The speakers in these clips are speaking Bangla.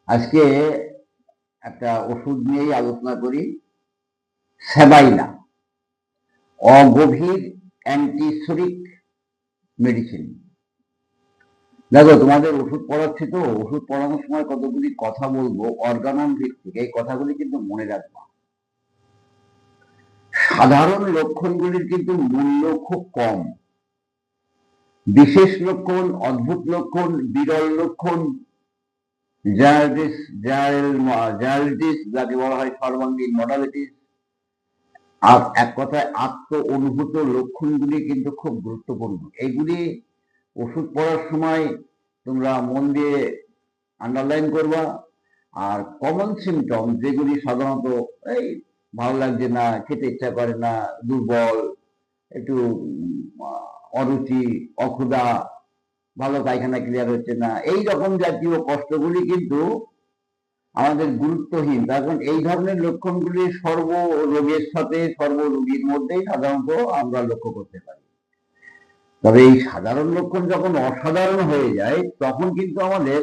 আজকে একটা ওষুধ নিয়েই আলোচনা করি। সেবাইনা, অগভীর অ্যান্টিসোরিক মেডিসিন। দেখো, তোমাদের ওষুধ পড়াচ্ছি তো, ওষুধ পড়ানোর সময় কতগুলি কথা বলবো অর্গানন ভিত্তিক, এই কথাগুলি কিন্তু মনে রাখবা। সাধারণ লক্ষণগুলির কিন্তু মূল্য খুব কম। বিশেষ লক্ষণ, অদ্ভুত লক্ষণ, বিরল লক্ষণ, জেনারেলিটিস যাকে বলা হয় সর্বাঙ্গীন মডালিটিস, আর এক কথায় আত্ম অনুভূত লক্ষণগুলি কিন্তু খুব গুরুত্বপূর্ণ। এইগুলি ওষুধ পড়ার সময় তোমরা মন দিয়ে আন্ডারলাইন করবা। আর কমন সিমটম যেগুলি সাধারণত এই ভালো লাগছে না, খেতে ইচ্ছা করে না, দুর্বল, একটু অরুচি, অক্ষুধা, ভালো পায়খানা ক্লিয়ার হচ্ছে না, এই রকম জাতীয় কষ্টগুলি কিন্তু আমাদের গুরুত্বহীন। তখন এই ধরনের লক্ষণগুলি সর্ব রোগের সাথে সর্ব রোগীর মধ্যেই সাধারণত আমরা লক্ষ্য করতে পারি। তবে এই সাধারণ লক্ষণ যখন অসাধারণ হয়ে যায় তখন কিন্তু আমাদের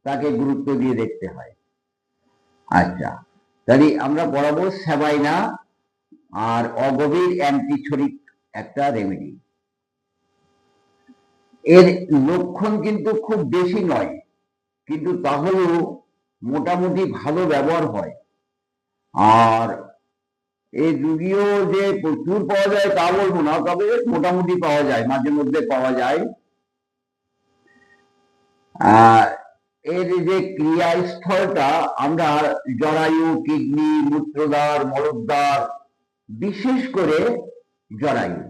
তাকে গুরুত্ব দিয়ে দেখতে হয়। আচ্ছা, তাহলে আমরা পড়াবো সেবাইনা আর অগভীর অ্যান্টিসোরিক একটা রেমেডি। এর লক্ষণ কিন্তু খুব বেশি নয়, কিন্তু তাহলেও মোটামুটি ভালো ব্যবহার হয়। আর এই যদিও যে প্রচুর পাওয়া যায় তা বলবো না, তবে মোটামুটি পাওয়া যায়, মাঝে মধ্যে পাওয়া যায়। এর যে ক্রিয়াস্থলটা আমরা জরায়ু, কিডনি, মূত্রদ্বার, মলদ্বার, বিশেষ করে জরায়ু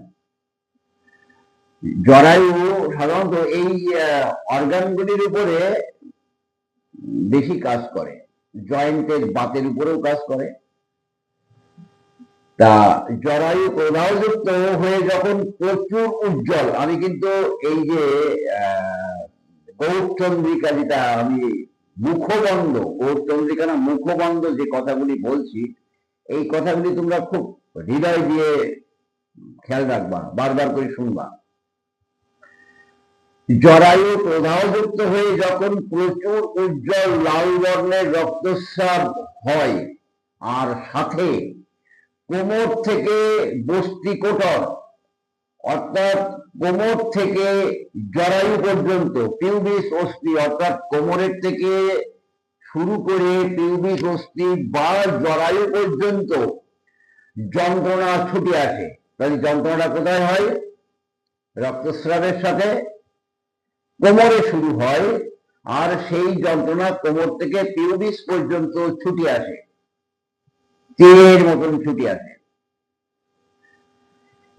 সাধারণত এই অর্গানগুলির উপরে বেশি কাজ করে, জয়েন্টের বাতের উপরেও কাজ করে। তা জরায়ু প্রদাহযুক্ত হয়ে যখন প্রচুর উজ্জ্বল, আমি কিন্তু এই যে গৌরচন্দ্রিকা, যেটা আমি মুখবন্ধ, গৌরচন্দ্রিকা না মুখবন্ধ যে কথাগুলি বলছি, এই কথাগুলি তোমরা খুব হৃদয় দিয়ে খেয়াল রাখবা, বারবার করে শুনবা। জরায়ু প্রদাহযুক্ত হয়ে যখন প্রচুর উজ্জ্বল লাল বর্ণের রক্তস্রাব হয়, আর সাথে কোমর থেকে বস্তিকোটর অর্থাৎ কোমর থেকে জরায়ু পর্যন্ত, পিউবিস অস্থি অর্থাৎ কোমরের থেকে শুরু করে পিউবিস অস্থি বা জরায়ু পর্যন্ত যন্ত্রণা ছুটে আসে। তাহলে যন্ত্রণাটা কোথায় হয়? রক্তস্রাবের সাথে কোমরে শুরু হয়, আর সেই যন্ত্রণা কোমর থেকে পিউবিস পর্যন্ত ছুটে আসে, তীরের মতন ছুটে আসে।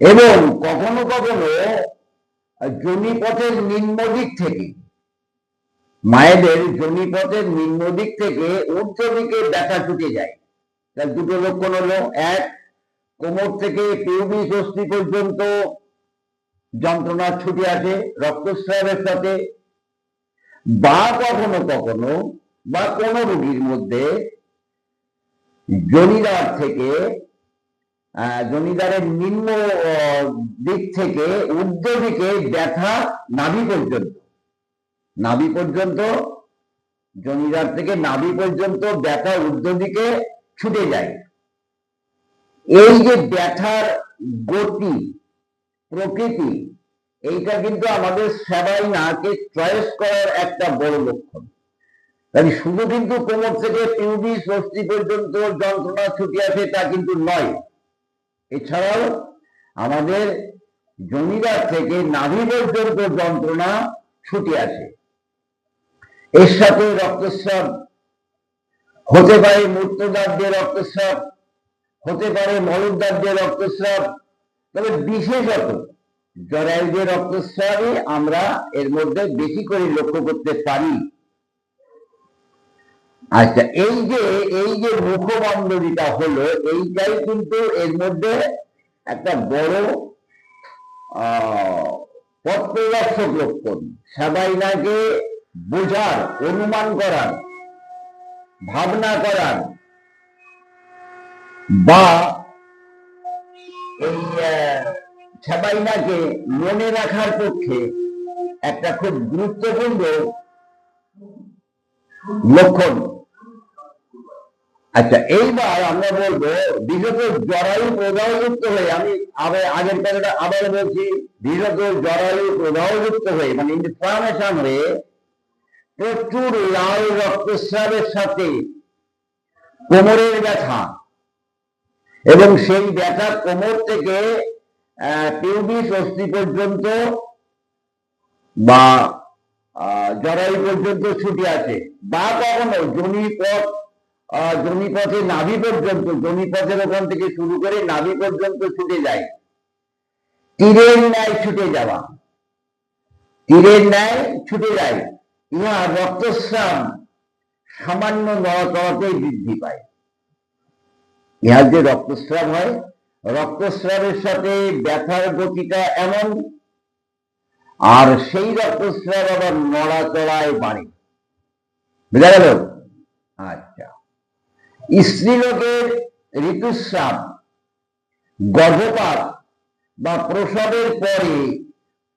এবং কখনো কখনো যোনিপথের নিম্ন দিক থেকে, মায়েদের যোনিপথের নিম্ন দিক থেকে ঊর্ধ্ব দিকে ব্যথা ছুটে যায়। তার দুটো লক্ষণ হলো, এক, কোমর থেকে পিউবিস অস্থি পর্যন্ত যন্ত্রণা ছুটে আসে রক্তস্রাবের সাথে, বা কখনো কখনো বা কোন রোগীর মধ্যে যোনিদ্বার থেকে, যোনিদ্বারের নিম্ন দিক থেকে ঊর্ধ্ব দিকে ব্যথা নাভি পর্যন্ত, যোনিদ্বার থেকে নাভি পর্যন্ত ব্যথা ঊর্ধ্ব দিকে ছুটে যায়। এই যে ব্যথার গতি, প্রকৃতি, এইটা কিন্তু আমাদের সেবাইনাকে চয়েস করার একটা বড় লক্ষণ। তাই শুধু কিন্তু কোমর থেকে পিউবিস অস্থি পর্যন্ত যন্ত্রণা ছুটে আসে তা কিন্তু নয়, এছাড়াও আমাদের যোনিদ্বার থেকে নাভি পর্যন্ত যন্ত্রণা ছুটে আসে। এর সাথে রক্তস্রাব হতে পারে, মূত্রদ্বার দিয়ে রক্তস্রাব হতে পারে, মলদ্বার দিয়ে রক্তস্রাব, তবে বিশেষত জরায়ু দিয়ে রক্তস্রাবই আমরা এর মধ্যে বেশি করে লক্ষ্য করতে পারি। আচ্ছা, এই যে মুখবন্ধ যেটা হলো, এইটাই কিন্তু এর মধ্যে একটা বড় পথপ্রদর্শক লক্ষণ। সেবাইনাকে বোঝার, অনুমান করার, ভাবনা করার বা এই সেবাইনাকে মনে রাখার পক্ষে একটা খুব গুরুত্বপূর্ণ লক্ষণ। আচ্ছা, এইবার আমরা বলবো বিগত জরায়ু প্রদাহযুক্ত হয়ে, আমি আগের কথাটা আবার বলছি, বিগত জরায়ু প্রদাহযুক্ত হয়ে মানে ইনফ্লামেশন হয়ে প্রচুর লাল রক্তস্রাবের সাথে কোমরের ব্যথা, এবং সেই ব্যথা কোমর থেকে পিউবিস অস্থি পর্যন্ত বা জরায়ু পর্যন্ত ছুটে আসে, বা কখনো জনিপথে নাভি পর্যন্ত, জনিপথের ওখান থেকে শুরু করে নাভি পর্যন্ত ছুটে যায়, তীরের ন্যায় ছুটে যাওয়া, তীরের ন্যায় ছুটে যায়। ইহা রক্তস্রাব সামান্য নড়াচড়াতেই বৃদ্ধি পায়। ইহার যে রক্তস্রাব হয়, রক্তস্রাবের সাথে ব্যথার গতিটা এমন, আর সেই রক্তস্রাব আবার নড়াচড়ায় বাড়ে। বুঝা গেল? আচ্ছা, স্ত্রীলোকের ঋতুস্রাব, গর্ভপাত বা প্রসবের পরে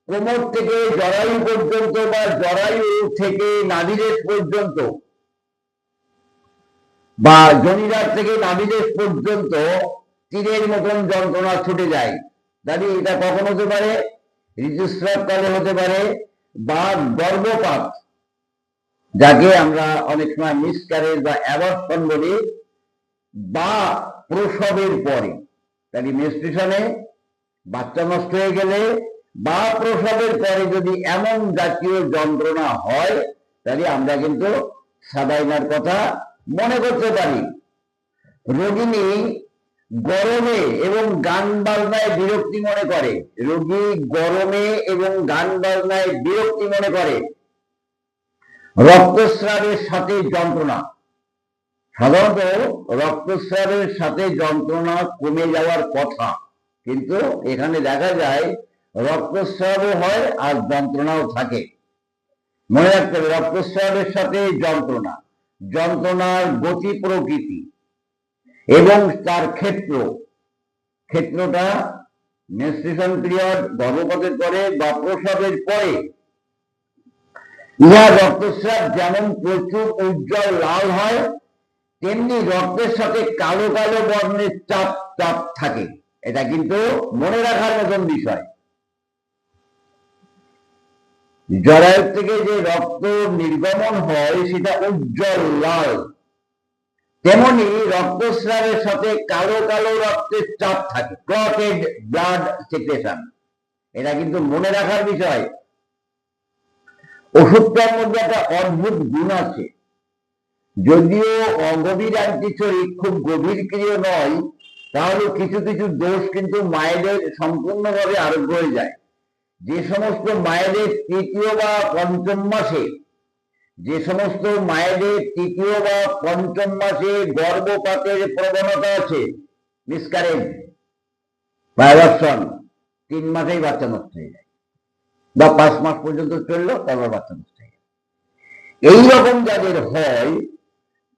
কোমর থেকে জরায়ু পর্যন্ত বা জরায়ু থেকে নাভিদেশ পর্যন্ত বা জনিদার থেকে নাভিদেশ পর্যন্ত তীরের মতন যন্ত্রণা ছুটে যায়। দাঁড়িয়ে এটা কখন হতে পারে? ঋতুস্রাব কালে হতে পারে, বা গর্ভপাত, যাকে আমরা অনেক সময় মিসক্যারেজ বা অ্যাবর্শন বলি, বা প্রসবের পরে, তাই মেনস্ট্রুয়েশনে বাচ্চা নষ্ট হয়ে গেলে বা প্রসবের পরে যদি এমন জাতীয় যন্ত্রণা হয়, তাহলে আমরা কিন্তু সাদাইনার কথা মনে করতে পারি। রোগিনী গরমে এবং গান বাজনায় বিরক্তি মনে করে, রোগী গরমে এবং গান বাজনায় বিরক্তি মনে করে। রক্তস্রাবের সাথে যন্ত্রণা, সাধারণত রক্তস্রাবের সাথে যন্ত্রণা কমে যাওয়ার কথা, কিন্তু এখানে দেখা যায় রক্তস্রাবও হয় আর যন্ত্রণাও থাকে। মনে রাখতে হবে, রক্তস্রাবের সাথে যন্ত্রণা, যন্ত্রণার গতি প্রকৃতি এবং তার ক্ষেত্রটা মেনস্ট্রুয়েশন পিরিয়ড, গর্ভপাতের পরে বা প্রসবের পরে। ইহা রক্তস্রাব যেমন প্রচুর উজ্জ্বল লাল হয়, তেমনি রক্তের সাথে কালো কালো বর্ণের চাপ চাপ থাকে। এটা কিন্তু মনে রাখার মতন বিষয়। জরায়ু থেকে যে রক্ত নির্গমন হয় সেটা উজ্জ্বল লাল, তেমনি রক্তস্রাবের সাথে কালো কালো রক্তের চাপ থাকে, ক্লটেড ব্লাড সিক্রেশন। এটা কিন্তু মনে রাখার বিষয়। ওষুধটার মধ্যে একটা অদ্ভুত গুণ আছে, যদিও অগভীর অ্যান্টিশরীর খুব গভীর ক্রিয়া নয়, তাহলে কিছু কিছু দোষ কিন্তু মায়েদের সম্পূর্ণভাবে আরোগ্য হয়ে যায়। যে সমস্ত মায়েদের তৃতীয় বা পঞ্চম মাসে, যে সমস্ত মায়েদের তৃতীয় বা পঞ্চম মাসে গর্ভপাতের প্রবণতা আছে, মিসক্যারেজ বা অ্যাবর্শন, 3 মাসেই বাচ্চা নষ্ট হয়ে যায়, বা 5 মাস পর্যন্ত চললো, তারপর বাচ্চা নষ্ট হয়ে যায়। এইরকম যাদের হয়,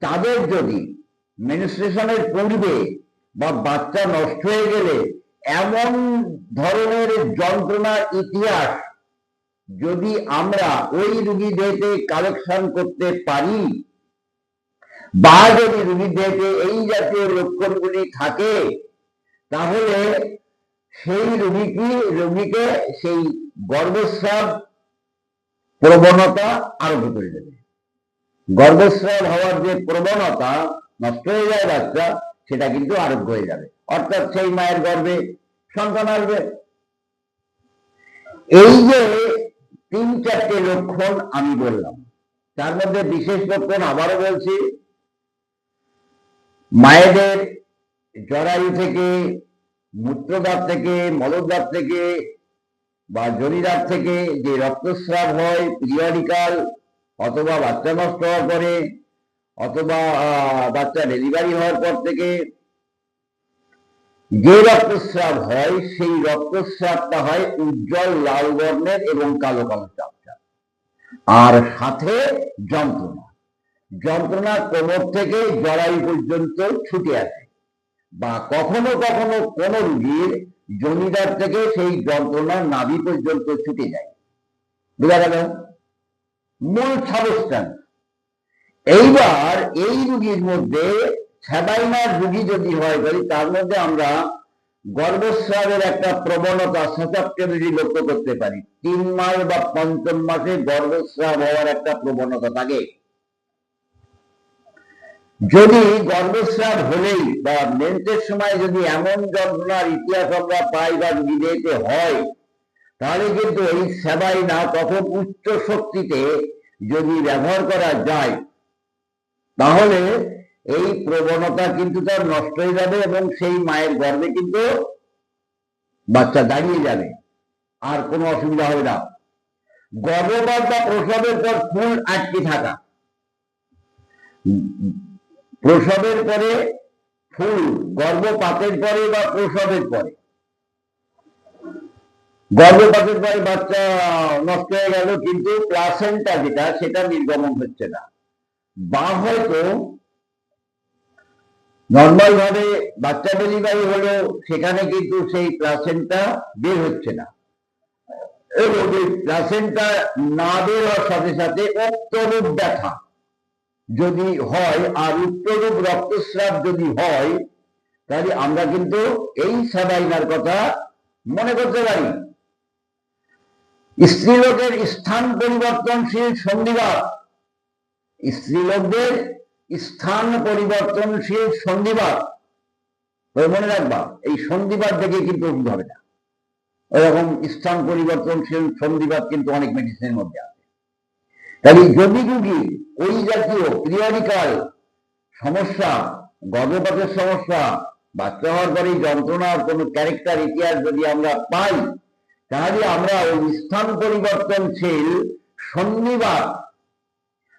তাদের যদি মেনস্ট্রুয়েশনের পূর্বে বা বাচ্চা নষ্ট হয়ে গেলে এমন ধরনের যন্ত্রণার ইতিহাস যদি আমরা ওই রোগীদেরকে কালেকশন করতে পারি, বা যদি রোগীদেরকে এই জাতীয় লক্ষণগুলি থাকে, তাহলে সেই রোগীকে সেই গর্ভস্রাব প্রবণতা আরোগ্য করে দেবে। গর্ভস্রাব হওয়ার যে প্রবণতা, নষ্ট হয়ে যায় বাচ্চা, সেটা কিন্তু আরোগ্য হয়ে যাবে, অর্থাৎ সেই মায়ের গর্ভে সন্তান আসবে। এই যে 3-4টে লক্ষণ আমি বললাম, তার মধ্যে বিশেষ লক্ষণ আবারও বলছি, মায়েদের জরায়ু থেকে, মূত্রদাব থেকে, মলদাব থেকে বা জনিদাব থেকে যে রক্তস্রাব হয় পিরিয়ডিক্যাল, অথবা বাচ্চা নষ্ট হওয়ার পরে, অথবা বাচ্চা ডেলিভারি হওয়ার পর থেকে যে রক্তস্রাব হয়, সেই রক্তস্রাবটা হয় উজ্জ্বল লাল বর্ণের এবং কালো কালো চাপ চাপ, আর সাথে যন্ত্রণা কোমর থেকে জরায়ু পর্যন্ত ছুটে আসে, বা কখনো কখনো কোন রোগীর জনিদার থেকে সেই যন্ত্রণা নাভি পর্যন্ত ছুটে যায়। বুঝা গেল? মূল সাবস্টান্স এইবার এই রোগীর মধ্যে সেবাইনার রোগী যদি হয় তাহলে তার মধ্যে আমরা গর্ভস্রাবের একটা প্রবণতা সাসেপ্টেবিলিটি লক্ষ্য করতে পারি। 3 মাস বা 5ম মাসে গর্ভস্রাব হওয়ার একটা প্রবণতা থাকে। যদি গর্ভস্রাব হলেই বা মেন্সের সময় যদি এমন যন্ত্রণার ইতিহাস আমরা পাই বা রোগীদেরকে হয়, তাহলে কিন্তু এই সেবাইনা তখন উচ্চ শক্তিতে যদি ব্যবহার করা যায় তাহলে এই প্রবণতা কিন্তু তার নষ্ট হয়ে যাবে এবং সেই মায়ের গর্ভে কিন্তু বাচ্চা দাঁড়িয়ে যাবে, আর কোনো অসুবিধা হবে না। গর্ভপাত বা প্রসবের পর ফুল আটকে থাকা, প্রসবের পরে ফুল, গর্ভপাতের পরে বা প্রসবের পরে, গর্ভপাতের পরে বাচ্চা নষ্ট হয়ে গেল কিন্তু প্লাসেন্টা যেটা সেটা নির্গমন হচ্ছে না, বা হয়তো নর্মাল ভাবে বাচ্চা ডেলিভারি হলো সেখানে কিন্তু সেই প্লাসেন্টা বের হচ্ছে না, এবং এই প্লাসেন্টা না বের হওয়ার সাথে সাথে উক্তরূপ ব্যথা যদি হয় আর উক্তরূপ রক্তস্রাব যদি হয়, তাহলে আমরা কিন্তু এই সেবাইনার কথা মনে করতে পারি। স্ত্রীলোকের স্থান পরিবর্তনশীল সন্ধিবাত, স্ত্রীলোকদের স্থান পরিবর্তনশীল সন্ধিবাত মনে রাখবা, এই সন্ধিবাত দেখে কিন্তু ওষুধ হবে না। ওরকম স্থান পরিবর্তনশীল সন্ধিবাত কিন্তু অনেক মেডিসিনের মধ্যে আছে। তাহলে যদি রোগী ওই জাতীয় পিরিয়ডিক্যাল সমস্যা, গর্ভপাতের সমস্যা, বাচ্চা হওয়ার পরে যন্ত্রণার কোনো ক্যারেক্টার ইতিহাস যদি আমরা পাই, তাহলে আমরা ওই স্থান পরিবর্তনশীল সন্ধিবাত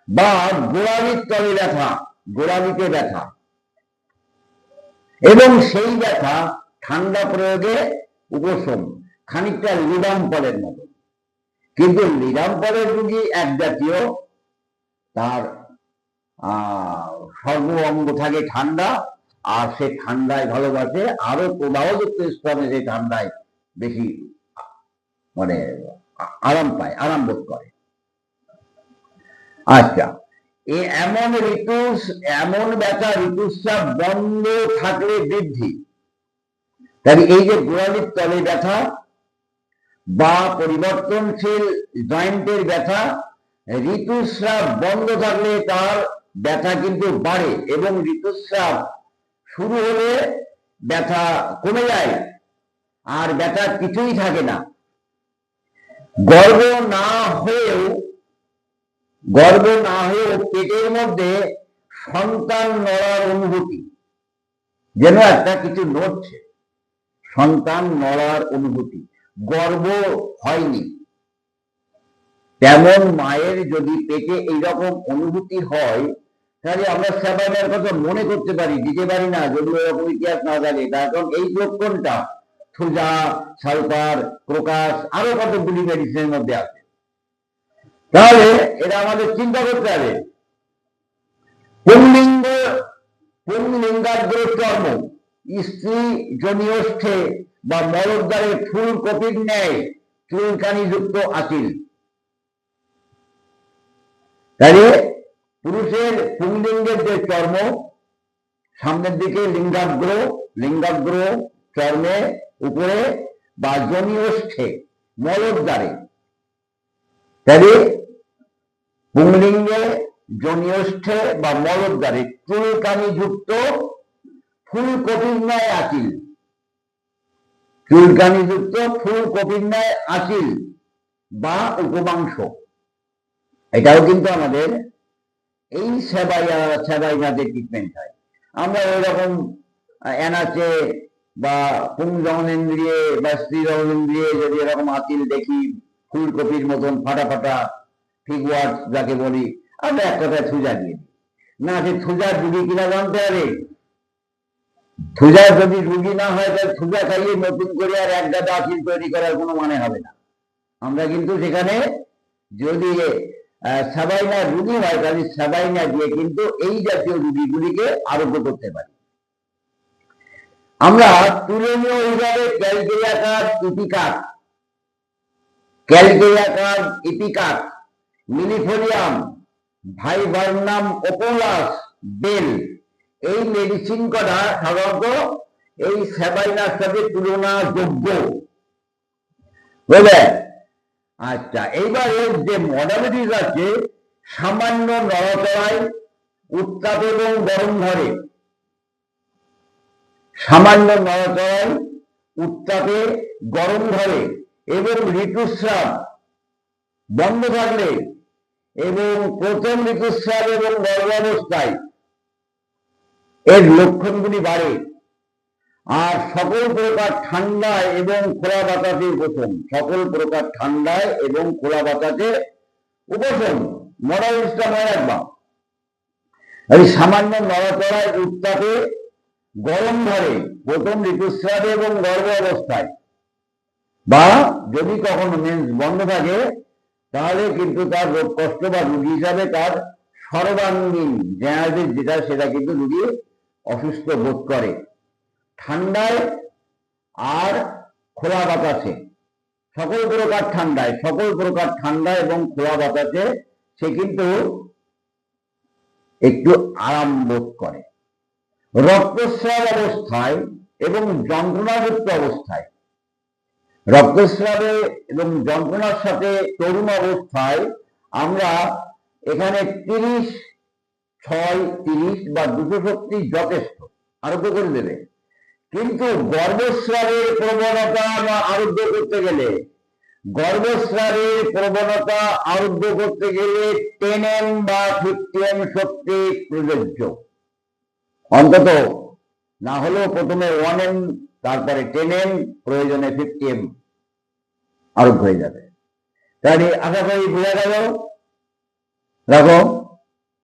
বা গোড়ালির তলে ব্যথা, গোড়ালিতে ব্যথা, এবং সেই ব্যথা ঠান্ডা প্রয়োগে উপশম, খানিকটা লিডাম্পলের মতো। কিন্তু লিডাম্পলের রোগী এক জাতীয়, তার সর্ব অঙ্গ থাকে ঠান্ডা, আর সে ঠান্ডায় ভালোবাসে, আরো প্রবাহযুক্ত স্থানে সেই ঠান্ডায় বেশি মানে আরাম পায়, আরাম বোধ করে। আচ্ছা, এমন এমন ব্যথা ঋতুস্রাব বন্ধ থাকলে বৃদ্ধি। তাই এই যে গোড়ালির তলে ব্যথা বা পরিবর্তনশীল জয়েন্টের ব্যথা, ঋতুস্রাব বন্ধ থাকলে তার ব্যথা কিন্তু বাড়ে, এবং ঋতুস্রাব শুরু হলে ব্যথা কমে যায়, আর ব্যথা কিছুই থাকে না। গর্ভ না হয়েও পেটের মধ্যে সন্তান নড়ার অনুভূতি, যেন একটা কিছু নড়ছে, সন্তান নড়ার অনুভূতি, গর্ভ হয়নি তেমন মায়ের যদি পেটে এইরকম অনুভূতি হয়, তাহলে আমরা সেবাইনার কথা মনে করতে পারি, দিতে পারি না যদি ওরকম ইতিহাস না থাকে। কারণ এই লক্ষণটা থুজা, সালফার, প্রকাশ, আরো কতগুলি মেডিসিনের মধ্যে আছে। তাহলে এটা আমাদের চিন্তা করতে হবে। পুংলিঙ্গাগ্র চর্ম, স্ত্রী জনিষ্ঠে বা মলদ্বারে ফুলকপির ন্যায় চুলকানি যুক্ত আঁচিল। তাহলে পুরুষের পুংলিঙ্গের যে চর্ম, সামনের দিকে লিঙ্গাগ্র চর্মে উপরে বা জনিষ্ঠে মলদ্বারে, তাহলে পুংলিঙ্গে জনিষ্ঠে বা মলদ্বারে চুলকানি যুক্ত ফুলকপির ন্যায় আঁচিল, চুলকানি যুক্ত ফুলকপির ন্যায় আঁচিল বা উপমাংশ। এটাও কিন্তু আমাদের এই সেবাইনাদের ট্রিটমেন্ট হয়। আমরা ওইরকম এনাচে বা পুংজননেন্দ্রিয়ে বা স্ত্রী জননেন্দ্রিয়ে যদি এরকম আঁচিল দেখি ফুলকপির মতন ফাটা ফাটা ফিগওয়ার্ড যাকে বলি, আমরা এক কথায় থুজা দিয়ে দিই না। সে থুজার রুগী কিনা জানতে হবে। থুজার যদি রুগী না হয় তাহলে থুজা খাইয়ে নতুন করে আর এক গাদা আঁচিল তৈরি করার কোনো মানে হবে না। আমরা কিন্তু সেখানে যদি সেবাইনা রুগী হয় তাহলে সেবাইনা দিয়ে কিন্তু এই জাতীয় রুগীগুলিকে আরোগ্য করতে পারি। আমরা তুলনীয় হিসাবে ক্যালকেরিয়াকার ইপিকাস, মিলিফোলিয়াম, ভাইবার্নাম ওপোলাস বেল, এই মেডিসিন করা সাধারণত এই স্যাবাইনার সাথে তুলনাযোগ্য। বুঝলে? আচ্ছা, এইবারে যে মডালিটিস আছে, সামান্য নড়াচড়ায়, উত্তাপ এবং গরম ঘরে, সামান্য নড়াচড়ায়, উত্তাপে, গরম ঘরে এবং ঋতুস্রাব বন্ধ থাকলে এবং প্রথম ঋতুস্রাব এবং গর্ভাবস্থায় এর লক্ষণগুলি বাড়ে। আর সকল প্রকার ঠান্ডায় এবং খোলা বাতাসে উপশম, সকল প্রকার ঠান্ডায় এবং খোলা বাতাসে উপশম। মডালিটিসটা মনে রাখবা। এই সামান্য নড়াচড়ায়, উত্তাপে, গরম ঘরে, প্রথম ঋতুস্রাবে এবং গর্ভ অবস্থায়, বা যদি কখনো মেন্স বন্ধ থাকে তাহলে কিন্তু তার রোগ কষ্ট বা রোগী হিসাবে তার সর্বাঙ্গীন জেনারেটিস যেটা, সেটা কিন্তু রোগী অসুস্থ বোধ করে। ঠান্ডায় আর খোলা বাতাসে, সকল প্রকার ঠান্ডায়, সকল প্রকার ঠান্ডা এবং খোলা বাতাসে সে কিন্তু একটু আরাম বোধ করে। রক্তস্রাব অবস্থায় এবং যন্ত্রণাযুক্ত অবস্থায়, রক্তস্রাবে এবং যন্ত্রণার সাথে তরুণ অবস্থায় আমরা এখানে 30, 6, 30 বা 200 শক্তি যথেষ্ট, আরোগ্য করে দেবে। কিন্তু গর্ভস্রাবের প্রবণতা আরোগ্য করতে গেলে, গর্ভস্রাবের প্রবণতা আরোগ্য করতে গেলে 10M বা 50M শক্তি প্রযোজ্য। অন্তত না হলেও প্রথমে 1M, তারপরে 10M, প্রয়োজনে 50M আরোগ্য হয়ে যাবে। তাহলে আশা করি বোঝা গেল। রাখো।